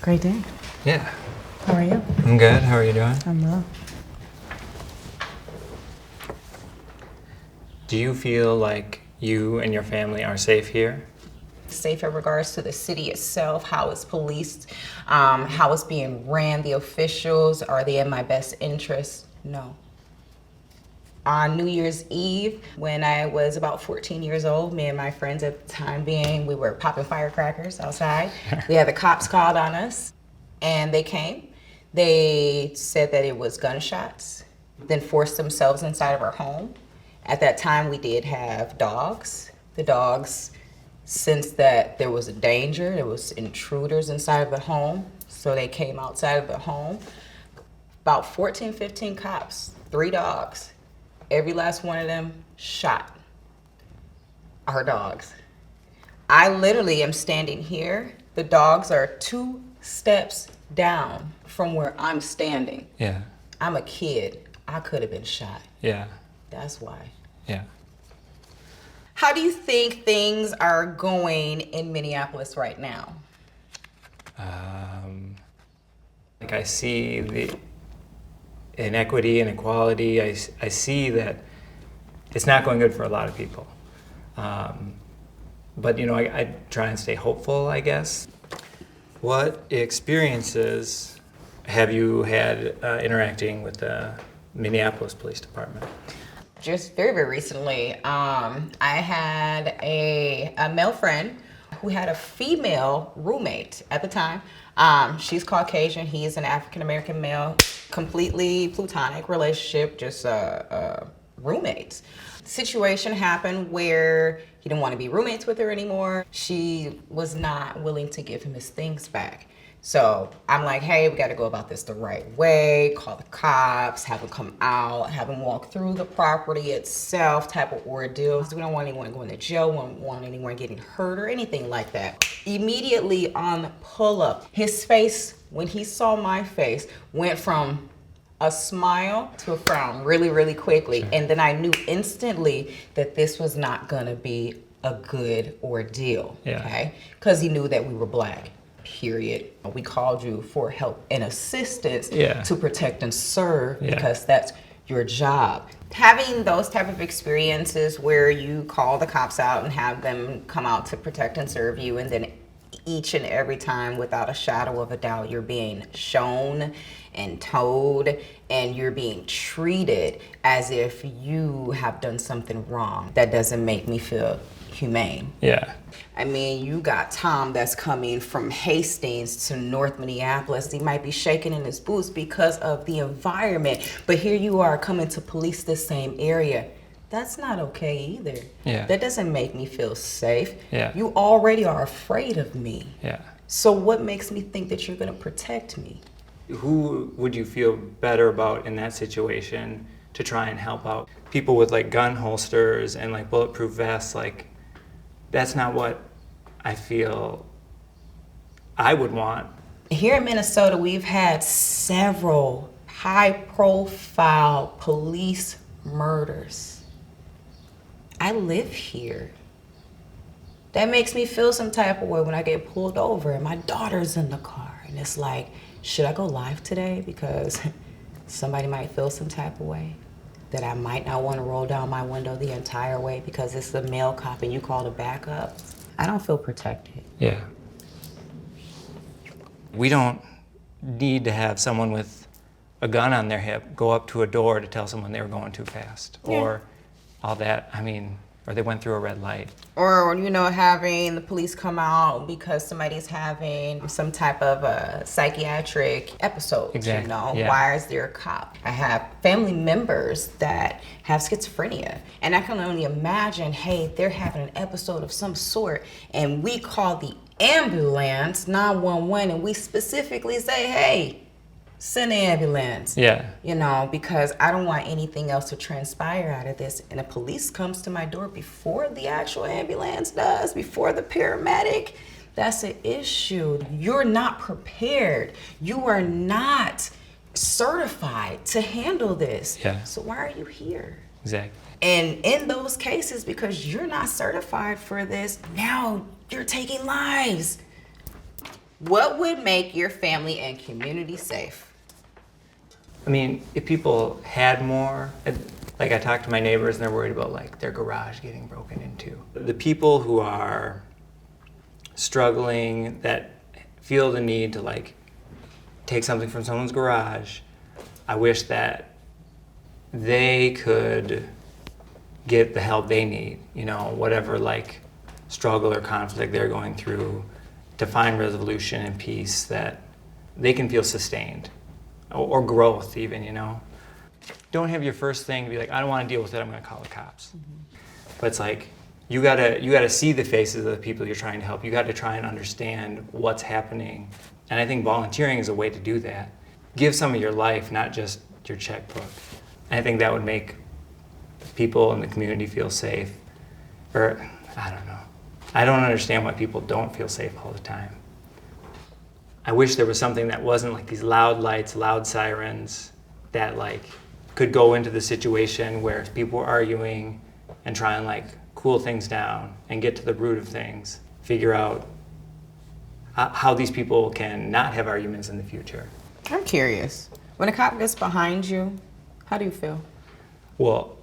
Great day. Yeah. How are you? I'm good. How are you doing? I'm well. Do you feel like you and your family are safe here? Safe in regards to the city itself, how it's policed, how it's being ran, the officials, are they in my best interest? No. On New Year's Eve, when I was about 14 years old, me and my friends at the time being, we were popping firecrackers outside. We had the cops called on us, and they came. They said that it was gunshots, then forced themselves inside of our home. At that time, we did have dogs. The dogs sensed that there was a danger, there was intruders inside of the home, so they came outside of the home. About 14, 15 cops, 3 dogs. Every last one of them shot our dogs. I literally am standing here. The dogs are 2 steps down from where I'm standing. Yeah. I'm a kid. I could have been shot. Yeah. That's why. Yeah. How do you think things are going in Minneapolis right now? Like I see the inequity and inequality. I see that it's not going good for a lot of people. But you know, I try and stay hopeful, I guess. What experiences have you had interacting with the Minneapolis Police Department? Just very, very recently, I had a male friend who had a female roommate at the time. She's Caucasian, he's an African-American male, completely platonic relationship, just roommates. Situation happened where he didn't want to be roommates with her anymore. She was not willing to give him his things back. So I'm like, hey, we got to go about this the right way, call the cops, have them come out, have them walk through the property itself, type of ordeal. We don't want anyone going to jail, we don't want anyone getting hurt or anything like that. Immediately on pull-up, his face, when he saw my face, went from a smile to a frown really, really quickly. Sure. And then I knew instantly that this was not gonna be a good ordeal, Yeah. okay? Because he knew that we were black. Period. We called you for help and assistance Yeah. to protect and serve Yeah. because that's your job. Having those type of experiences where you call the cops out and have them come out to protect and serve you, and then each and every time, without a shadow of a doubt, you're being shown and told and you're being treated as if you have done something wrong. That doesn't make me feel humane. Yeah. I mean, you got Tom that's coming from Hastings to North Minneapolis. He might be shaking in his boots because of the environment, but here you are coming to police the same area. That's not okay either. Yeah. That doesn't make me feel safe. Yeah. You already are afraid of me. Yeah. So what makes me think that you're gonna protect me? Who would you feel better about in that situation to try and help out? People with like gun holsters and like bulletproof vests, like that's not what I feel I would want. Here in Minnesota, we've had several high-profile police murders. I live here. That makes me feel some type of way when I get pulled over and my daughter's in the car. And it's like, should I go live today? Because somebody might feel some type of way that I might not want to roll down my window the entire way because it's the male cop and you call to back up. I don't feel protected. Yeah. We don't need to have someone with a gun on their hip go up to a door to tell someone they were going too fast or all that. I mean, or they went through a red light. Or, you know, having the police come out because somebody's having some type of a psychiatric episode. Exactly. You know, Yeah. why is there a cop? I have family members that have schizophrenia, and I can only imagine, hey, they're having an episode of some sort, and we call the ambulance 911, and we specifically say, hey, send the ambulance. Yeah. You know, because I don't want anything else to transpire out of this. And the police comes to my door before the actual ambulance does, before the paramedic. That's an issue. You're not prepared. You are not certified to handle this. Yeah. So why are you here? Exactly. And in those cases, because you're not certified for this, now you're taking lives. What would make your family and community safe? I mean, if people had more, like I talked to my neighbors and they're worried about like their garage getting broken into. The people who are struggling, that feel the need to like take something from someone's garage, I wish that they could get the help they need, you know, whatever like struggle or conflict they're going through, to find resolution and peace, that they can feel sustained or growth even, you know. Don't have your first thing to be like, I don't want to deal with it, I'm going to call the cops. But it's like, you gotta see the faces of the people you're trying to help. You got to try and understand what's happening. And I think volunteering is a way to do that. Give some of your life, not just your checkbook. And I think that would make people in the community feel safe. Or, I don't know. I don't understand why people don't feel safe all the time. I wish there was something that wasn't like these loud lights, loud sirens, that like could go into the situation where people were arguing and try and like cool things down and get to the root of things, figure out how these people can not have arguments in the future. I'm curious. When a cop gets behind you, how do you feel? Well,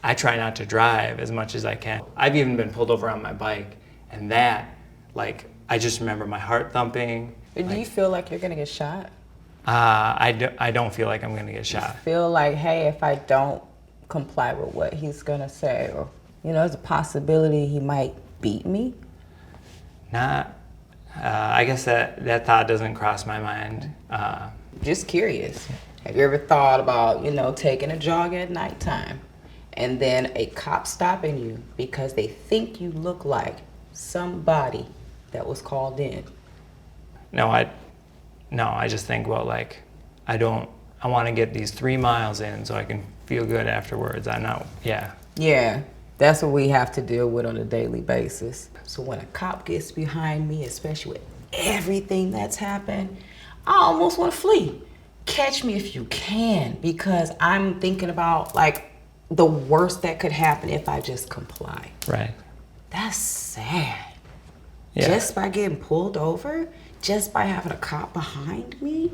I try not to drive as much as I can. I've even been pulled over on my bike, and that, like, I just remember my heart thumping. Do you feel like you're gonna get shot? I don't feel like I'm gonna get shot. You feel like, hey, if I don't comply with what he's gonna say, or, you know, there's a possibility he might beat me? I guess that thought doesn't cross my mind. Just curious. Have you ever thought about, you know, taking a jog at nighttime and then a cop stopping you because they think you look like somebody that was called in? No, I just think, well, like, I want to get these 3 miles in so I can feel good afterwards. Yeah, that's what we have to deal with on a daily basis. So when a cop gets behind me, especially with everything that's happened, I almost want to flee. Catch me if you can, because I'm thinking about like the worst that could happen if I just comply. Right. That's sad. Yeah. Just by getting pulled over, just by having a cop behind me.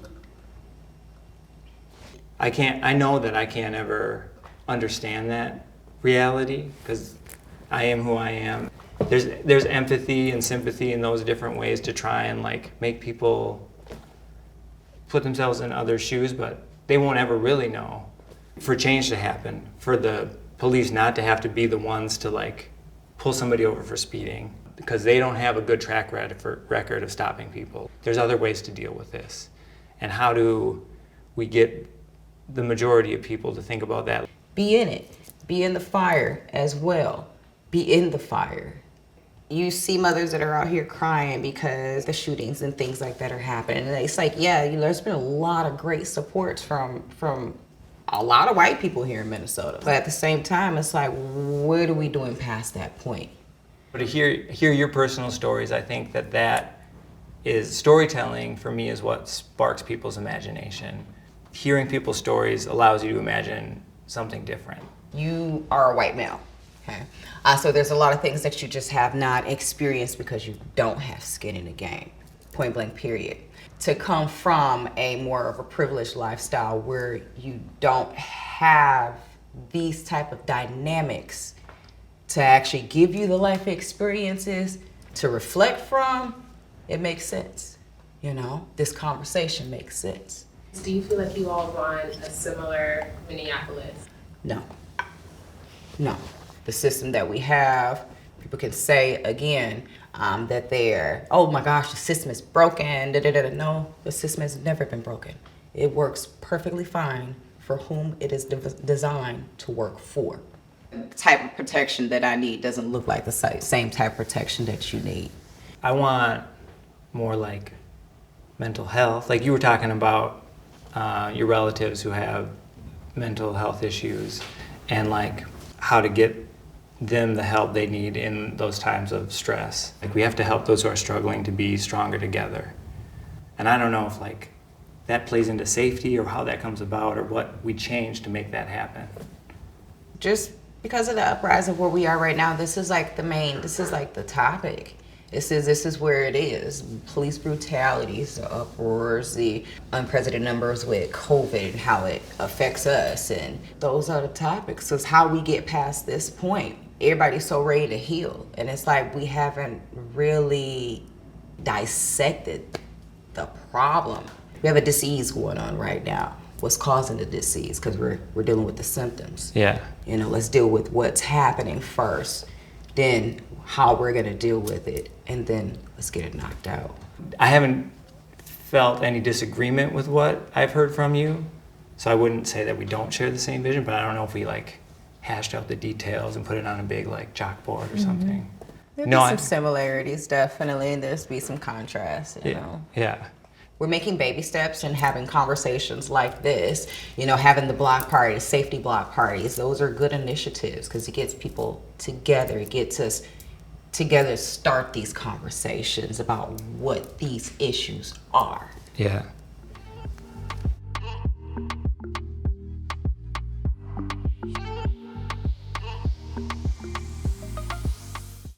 I know that I can't ever understand that reality because I am who I am. There's empathy and sympathy in those different ways to try and like make people put themselves in other shoes, but they won't ever really know. For change to happen, for the police not to have to be the ones to like pull somebody over for speeding, because they don't have a good track record of stopping people. There's other ways to deal with this. And how do we get the majority of people to think about that? Be in it. Be in the fire as well. Be in the fire. You see mothers that are out here crying because the shootings and things like that are happening. And it's like, yeah, you know, there's been a lot of great support from a lot of white people here in Minnesota. But at the same time, it's like, what are we doing past that point? But to hear your personal stories, I think that is storytelling for me is what sparks people's imagination. Hearing people's stories allows you to imagine something different. You are a white male, okay? So there's a lot of things that you just have not experienced because you don't have skin in the game, point blank period. To come from a more of a privileged lifestyle where you don't have these type of dynamics to actually give you the life experiences to reflect from, it makes sense. You know, this conversation makes sense. Do you feel like you all want a similar Minneapolis? No. The system that we have, people can say again that they're, oh my gosh, the system is broken. No, the system has never been broken. It works perfectly fine for whom it is designed to work for. The type of protection that I need doesn't look like the same type of protection that you need. I want more like mental health. Like you were talking about your relatives who have mental health issues and like how to get them the help they need in those times of stress. Like we have to help those who are struggling to be stronger together. And I don't know if like that plays into safety or how that comes about or what we change to make that happen. Just because of the uprising of where we are right now, this is like the topic. This is where it is. Police brutalities, the uproars, the unprecedented numbers with COVID and how it affects us. And those are the topics. So it's how we get past this point. Everybody's so ready to heal. And it's like we haven't really dissected the problem. We have a disease going on right now. What's causing the disease? Because we're dealing with the symptoms. Yeah. You know, let's deal with what's happening first, then how we're gonna deal with it, and then let's get it knocked out. I haven't felt any disagreement with what I've heard from you, so I wouldn't say that we don't share the same vision, but I don't know if we like hashed out the details and put it on a big like chalkboard or something. There'd No, be I- some similarities, definitely, and there's be some contrast, you know. Yeah. We're making baby steps and having conversations like this, you know, having the block parties, safety block parties. Those are good initiatives because it gets people together. It gets us together to start these conversations about what these issues are. Yeah.